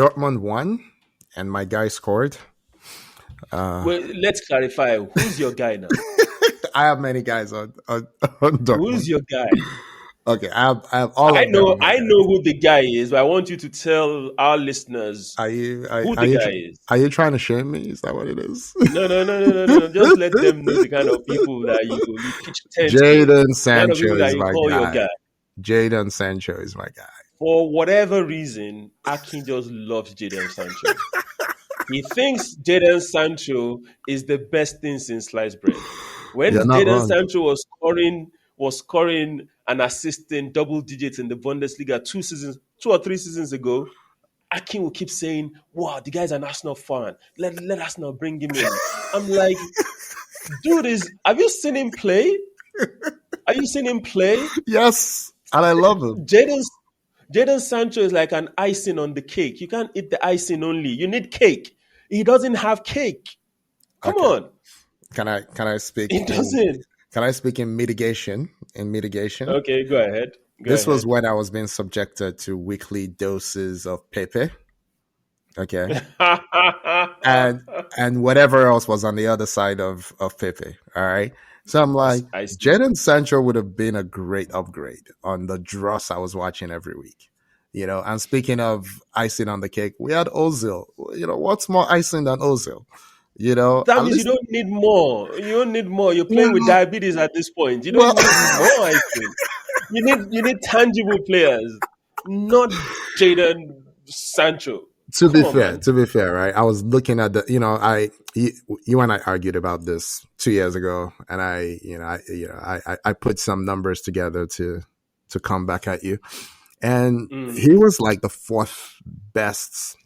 Dortmund won, and my guy scored. Uh, Well, let's clarify. Who's your guy now? I have many guys on Who's Dortmund. your guy? Okay, I have all I of them know, on my I guys. know who the guy is, but I want you to tell our listeners Are you who the guy is. are you trying to shame me? Is that what it is? No, no, no, no, no, no, no. Just let them know the kind of people that you pitch tent to, Jadon the kind of Sancho people that is you my call your guy. guy. Jadon Sancho is my guy. For whatever reason, Akin just loves Jadon Sancho. He thinks Jadon Sancho is the best thing since sliced bread. When You're not Jadon wrong. Sancho was scoring and assisting double digits in the Bundesliga 2 or 3 seasons ago, Akin will keep saying, "Wow, the guy's an Arsenal fan. Let Arsenal bring him in." I'm like, dude, have you seen him play? Are you seen him play? Yes, and I love him. Jadon Jadon Sancho is like an icing on the cake. You can't eat the icing only. You need cake. He doesn't have cake. Come Okay, on. can I speak He in doesn't. mitigation? In mitigation, Okay, go ahead. Go this was ahead. when I was being subjected to weekly doses of Pepe. Okay, and whatever else was on the other side of Pepe. All right. So I'm like, I see. Jadon Sancho would have been a great upgrade on the dross I was watching every week. And speaking of icing on the cake, we had Ozil. What's more icing than Ozil? That At means you least, don't need more. You don't need more. You're playing with well, diabetes at this point. You well don't need more, I think. You need tangible players, not Jadon Sancho. Come on, man. to be fair, right? I was looking at you and I argued about this 2 years ago, and I put some numbers together to come back at you, and Mm, he was like the fourth best,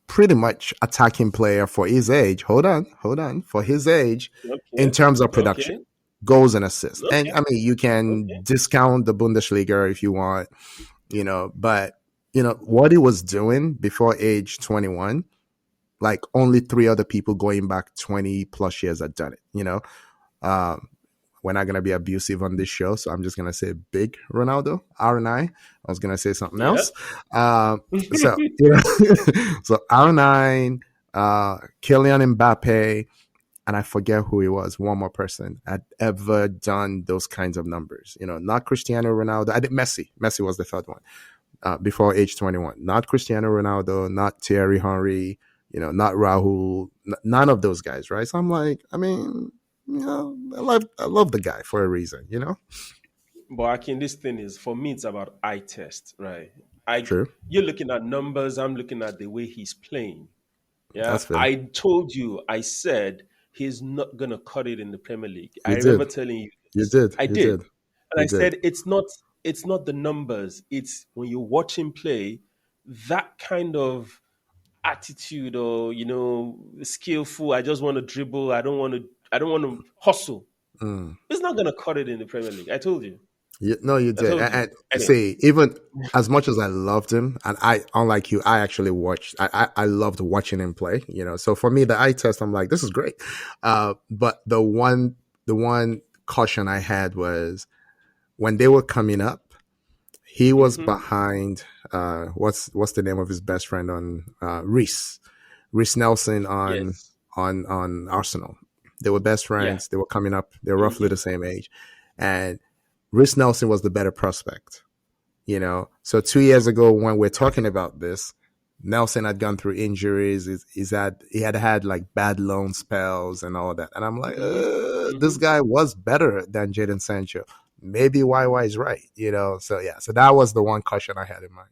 pretty much attacking player for his age. Hold on, for his age, in okay. terms of production, Okay. goals and assists. And Okay. I mean, you can Okay. discount the Bundesliga if you want, but what he was doing before age 21, like only three other people going back 20 plus years had done it. Um, we're not going to be abusive on this show, so I'm just going to say big Ronaldo, R9. I was going to say something Yeah. else. So, so R9, Kylian Mbappe, and I forget who he was, one more person had ever done those kinds of numbers. Not Cristiano Ronaldo. I did Messi. Messi was the third one before age 21. Not Cristiano Ronaldo, not Thierry Henry, not Rahul, none of those guys, right? So I'm like, I mean, I love the guy for a reason. But Akin, this thing is for me. It's about eye test, right? I True. You're looking at numbers. I'm looking at the way he's playing. Yeah, That's fair. I told you. I said he's not gonna cut it in the Premier League. I You did. remember telling you You this. did. I You did, did. and You I did. said it's not the numbers. It's when you watch him play, that kind of attitude or skillful. I just want to dribble. I don't want to. I don't want to hustle. Mm. It's not gonna cut it in the Premier League. I told you. No, you I did. told And you. Anyway. see, even as much as I loved him, and unlike you, I actually watched. I loved watching him play. So for me, the eye test, I'm like, this is great. But the one caution I had was when they were coming up, he was Hmm. behind. What's the name of his best friend on Reese Nelson on Yes. on Arsenal. They were best Yeah. friends. They were coming up. They're roughly Hmm. the same age, and Reese Nelson was the better prospect. So 2 years ago when we're talking about this, Nelson had gone through injuries. He had like bad loan spells and all that, and I'm like, Hmm. this Hmm. guy was better than Jadon Sancho. Maybe YY is right. So yeah, so that was the one caution I had in mind.